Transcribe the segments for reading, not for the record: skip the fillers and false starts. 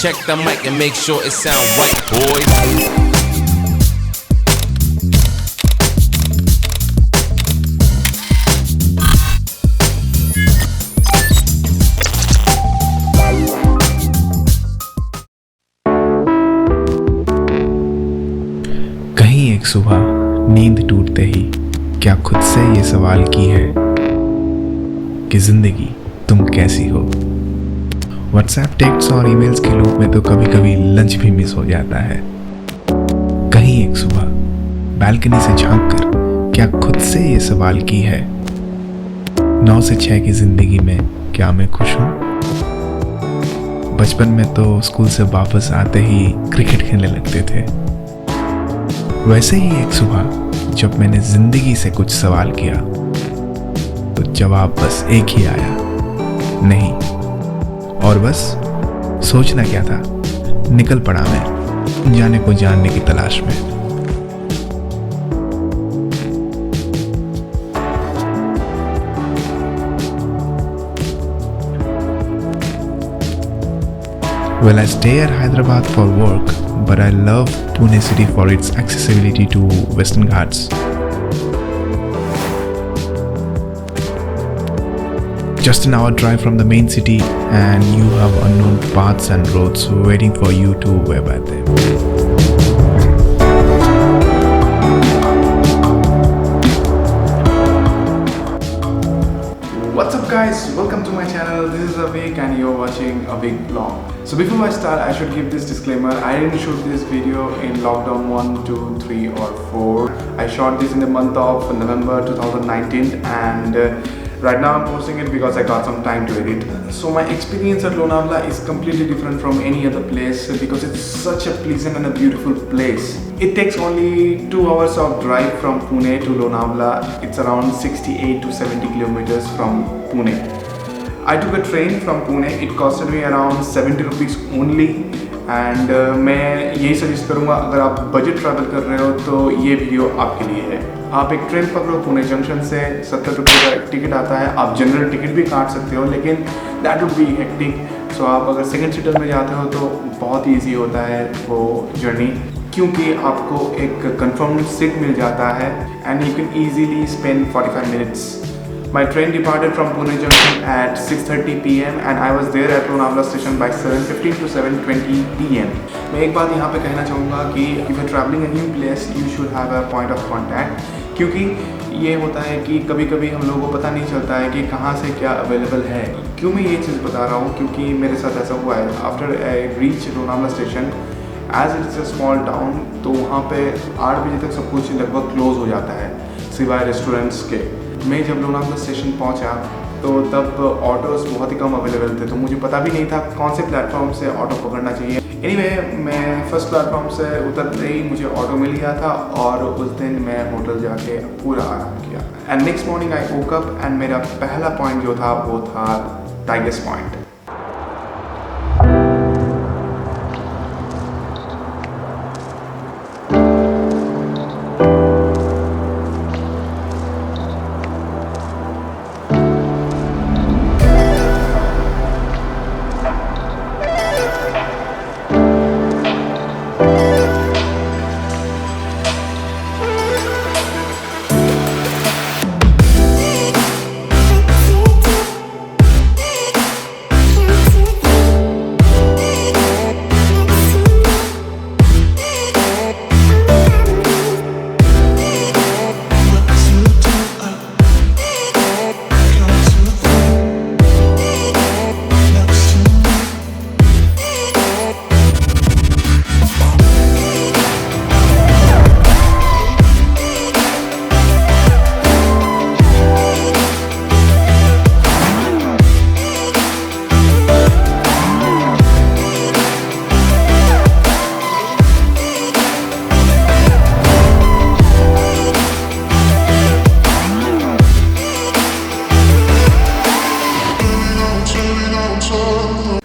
check the mic and make sure it sound right, boys. कहीं एक सुबह नींद टूटते ही क्या खुद से ये सवाल की है कि जिंदगी तुम कैसी हो। व्हाट्सएप टेक्स्ट और ईमेल्स के लूप में तो कभी कभी लंच भी मिस हो जाता है। कहीं एक सुबह बालकनी से झांक कर क्या खुद से ये सवाल की है 9 से 6 की जिंदगी में क्या मैं खुश हूँ। बचपन में तो स्कूल से वापस आते ही क्रिकेट खेलने लगते थे। वैसे ही एक सुबह जब मैंने जिंदगी से कुछ सवाल किया तो जवाब बस एक ही आया, नहीं। और बस सोचना क्या था, निकल पड़ा मैं जाने को जानने की तलाश में। Well, I stay at Hyderabad for work, but I love Pune city for its accessibility to Western Ghats. Just an hour drive from the main city and you have unknown paths and roads waiting for you to web at them. What's up guys, welcome to my channel. This is Abhik and you're watching Abhik vlog. So before I start, I should give this disclaimer. I didn't shoot this video in lockdown 1, 2, 3 or 4. I shot this in the month of November 2019 and right now I'm posting it because I got some time to edit. So my experience at Lonavala is completely different from any other place because it's such a pleasant and a beautiful place. It takes only 2 hours of drive from Pune to Lonavala. It's around 68 to 70 kilometers from Pune. I took a train from Pune. It costed me around 70 rupees only. And मैं यही suggest करूँगा अगर आप budget travel कर रहे हो तो ये वीडियो आपके लिए है। आप एक ट्रेन पकड़ो पुणे जंक्शन से, 70 रुपये का टिकट आता है। आप जनरल टिकट भी काट सकते हो लेकिन दैट वुड बी हेक्टिक। सो आप अगर सेकंड सीटर में जाते हो तो बहुत ईजी होता है वो जर्नी, क्योंकि आपको एक कंफर्म सीट मिल जाता है and you can easily spend 45 minutes. My train departed from Pune Junction at 6:30 p.m. and I was there at Lonavala station by 7:15 to 7:20 p.m. मैं एक बात यहाँ पे कहना चाहूँगा कि if you're traveling a new place, you should have a point of contact, क्योंकि ये होता है कि कभी कभी हम लोगों को पता नहीं चलता है कि कहाँ से क्या अवेलेबल है। क्यों मैं ये चीज़ बता रहा हूँ, क्योंकि मेरे साथ ऐसा हुआ है। After I reach Lonavala station, as it is a small town, तो वहाँ पे 8 बजे तक सब कुछ लगभग क्लोज हो जाता है सिवाय रेस्टोरेंट्स के। मैं जब लोनावला स्टेशन पहुंचा तो तब ऑटोस बहुत ही कम अवेलेबल थे, तो मुझे पता भी नहीं था कौन से प्लेटफॉर्म से ऑटो पकड़ना चाहिए। एनीवे, मैं फर्स्ट प्लेटफॉर्म से उतरते ही मुझे ऑटो मिल गया था और उस दिन मैं होटल जाके पूरा आराम किया। And next morning I woke up and मेरा पहला पॉइंट जो था वो था tigers point.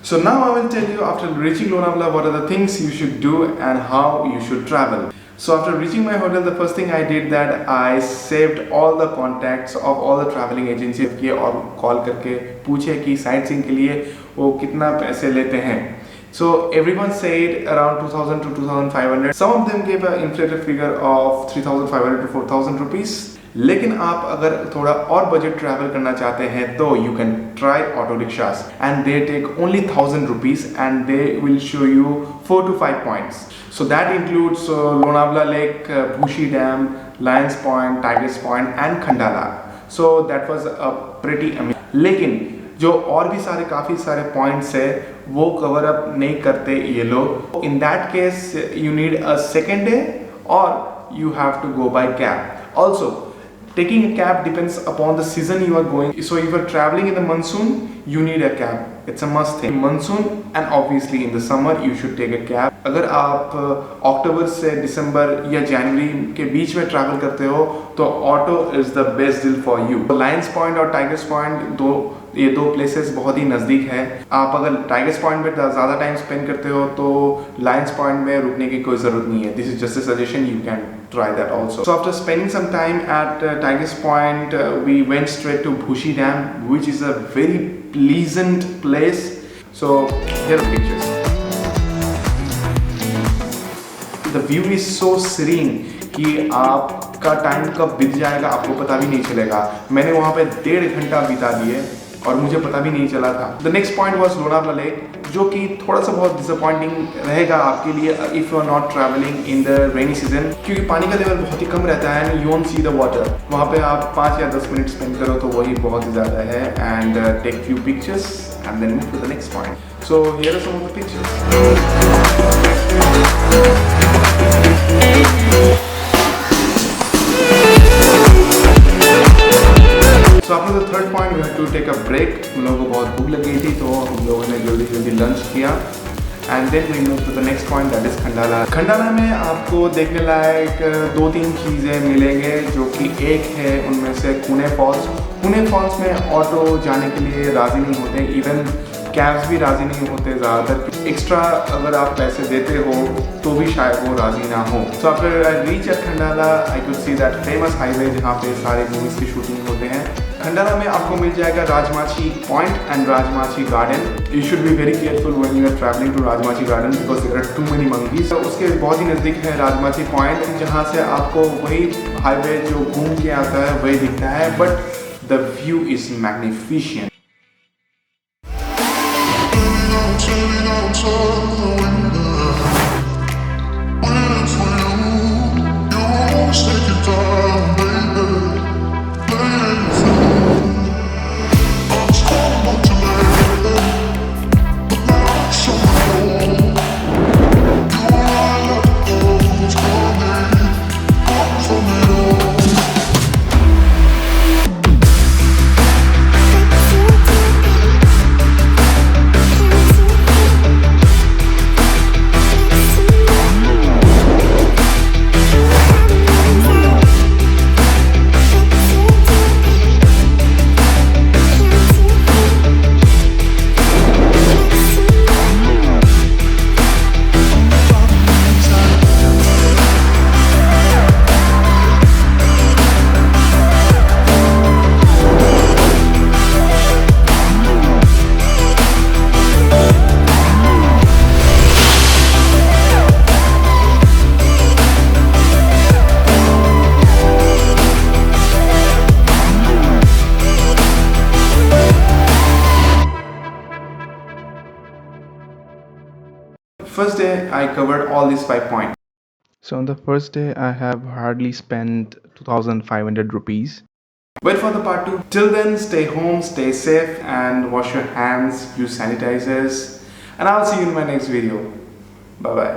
So now I will tell you, after reaching Lonavala, what are the things you should do and how you should travel. So after reaching my hotel, the first thing I did that I saved all the contacts of all the traveling agencies किए और call करके पूछे कि sight seeing के लिए वो कितना पैसे लेते हैं। So everyone said around 2000 to 2500. Some of them gave an inflated figure of 3500 to 4000 rupees. लेकिन आप अगर थोड़ा और बजट ट्रैवल करना चाहते हैं तो you can try auto rickshaws and they take only 1000 rupees and they will show you 4 to 5 points. So that includes Lonavala Lake, Bhushi Dam, Lions Point, Tigers Point and Khandala. So that was a pretty amazing. लेकिन जो और भी काफ़ी सारे points है वो cover up नहीं करते ये लोग. In that case you need a second day और you have to go by cab. Also taking a cab depends upon the season you are going. So if you are traveling in the monsoon, you need a cab. It's a must thing. Monsoon and obviously in the summer you should take a cab. अगर आप अक्टूबर से दिसंबर या जनवरी के बीच में travel करते हो तो auto is the best deal for you. Lions point और टाइगर्स पॉइंट ये दो प्लेसेस बहुत ही नज़दीक है. आप अगर टाइगर्स पॉइंट में ज़्यादा टाइम स्पेंड करते हो तो लायंस पॉइंट में रुकने की कोई ज़रूरत नहीं है. This is just a suggestion. You can try that also. So after spending some time at Tigers Point, we went straight to Bhushi Dam, which is a very pleasant place. So here are pictures. The view is so serene कि आपका time कब बीत जाएगा आपको पता भी नहीं चलेगा. मैंने वहाँ पे 1.5 घंटा बिता दिए और मुझे पता भी नहीं चला था. The next point was Lonavala lake, जो कि थोड़ा सा बहुत डिसअपॉइंटिंग रहेगा आपके लिए if you are not travelling in the rainy season, क्योंकि पानी का लेवल बहुत ही कम रहता है and you won't see the water. वहाँ पे आप 5 या 10 मिनट स्पेंड करो तो वही बहुत ही ज़्यादा है. And take few pictures and then move to the next point. So here are some of the pictures. So after the third point we had to take a break. हम लोगों को बहुत भूख लग गई थी तो हम लोगों ने जल्दी लंच किया and then we move to the next point that is Khandala. Khandala में आपको देखने लायक 2-3 चीज़ें मिलेंगे, जो कि एक है उनमें से पुणे फॉल्स. पुणे फॉल्स में ऑटो जाने के लिए राज़ी नहीं होते, इवन कैब्स भी राज़ी नहीं होते ज़्यादातर. एक्स्ट्रा अगर आप पैसे देते हो तो भी शायद वो राज़ी ना हो. So after I reach at Khandala I could see that famous highway जहाँ पे सारे मूवीज़ की शूटिंग होते हैं. खंडाला में आपको मिल जाएगा Rajmachi point and Rajmachi garden. You should be very careful when you are travelling to Rajmachi garden because there are too many monkeys. उसके बहुत ही नज़दीक है राजमाची पॉइंट, जहाँ से आपको वही हाईवे जो घूम के आता है वही दिखता है, but the view is magnificent. First day I covered all these 5 points. So on the first day I have hardly spent 2500 rupees. Wait for the part 2. Till then, stay home, stay safe and wash your hands, use sanitizers, and I'll see you in my next video. Bye bye.